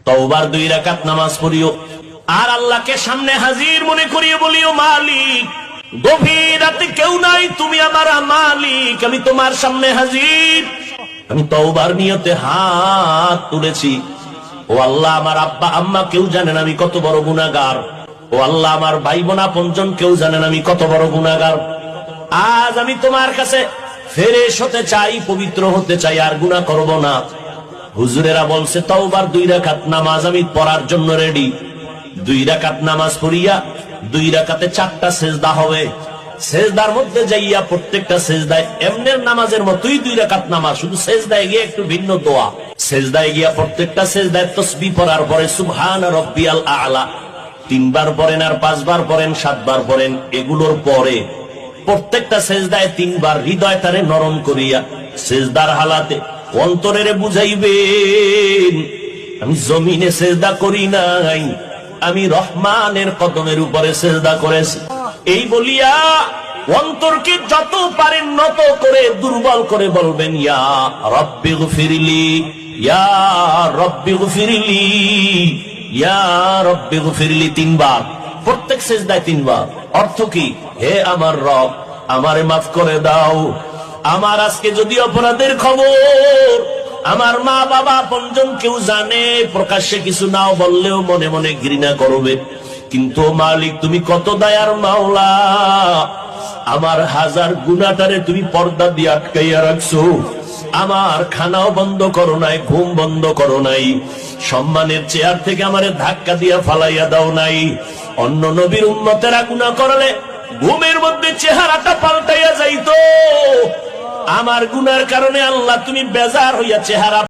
তওবার 2 রাকাত নামাজ পড়িও, আর আল্লাহকে সামনে হাজির মনে করিয়ে বলিও, মালিক গভীর রাতে কেউ নাই, তুমি আমার মালিক, আমি তোমার সামনে হাজির, আমি তওবার নিয়তে হাত তুলেছি। ও আল্লাহ, আমার আব্বা আম্মা কেউ জানেন আমি কত বড় গুনাহগার। ও আল্লাহ, আমার ভাই বোন আপনজন কেউ জানেন আমি কত বড় গুনাহগার। আজ আমি তোমার কাছে ফেরেশ হতে চাই, পবিত্র হতে চাই, আর গুনাহ করব না। হুজুরেরা বলছে তওবার 2 রাকাত নামাজ আমি পড়ার জন্য রেডি। 2 রাকাত নামাজ পড়িয়া 2 রাকাতে 4টা সেজদা হবে। সেজদার মধ্যে যাইয়া প্রত্যেকটা সেজদায় এমনের নামাজের মতোই 2 রাকাত নামাজ, শুধু সেজদায় গিয়ে একটু ভিন্ন দোয়া। সেজদায় গিয়া প্রত্যেকটা সেজদায় তাসবিহ পড়ার পরে সুবহান রাব্বিয়াল আ'লা 3 বার পড়েন, আর 5 বার পড়েন, 7 বার পড়েন। এগুলোর পরে প্রত্যেকটা সেজদায় 3 বার হৃদয় তারে নরম করিয়া সেজদার হালাতে অন্তরের বুঝাইবেন, আমি জমিনে সেজদা করি নাই, আমি রহমানের কদমের উপরে সেজদা করেছি। এই বলিয়া অন্তরকে যত পারেন নত করে দুর্বল করে বলবেন, ইয়া রব্বি গফিরলি, ইয়া রব্বি গফিরলি, ইয়া রব্বি গফিরলি 3 বার, প্রত্যেক সেজদায় 3 বার। অর্থ কি? হে আমার রব, আমারে মাফ করে দাও। আমার আজকে যদি অপরাধের খবর আমার মা বাবা আপনজন কেউ জানে, প্রকাশ্যে কিছু নাও বললেও মনে মনে ঘৃণা করবে, কিন্তু মালিক তুমি কত দয়ার মাওলা, আমার হাজার গুনাহটারে তুমি পর্দা দিয়ে আটকাইয়া রাখছো। আমার খানাও বন্ধ করো নাই, ঘুম বন্ধ করো নাই, সম্মানের চেয়ার থেকে আমারে ধাক্কা দিয়া ফালাইয়া দাও নাই। অন্য নবীর উম্মতেরা গুনাহ করলে ঘুমের মধ্যে চেহারাটা পাল্টাইয়া যাইতো, আমার গুনার কারণে আল্লাহ তুমি বেজার হইয়া চেহারা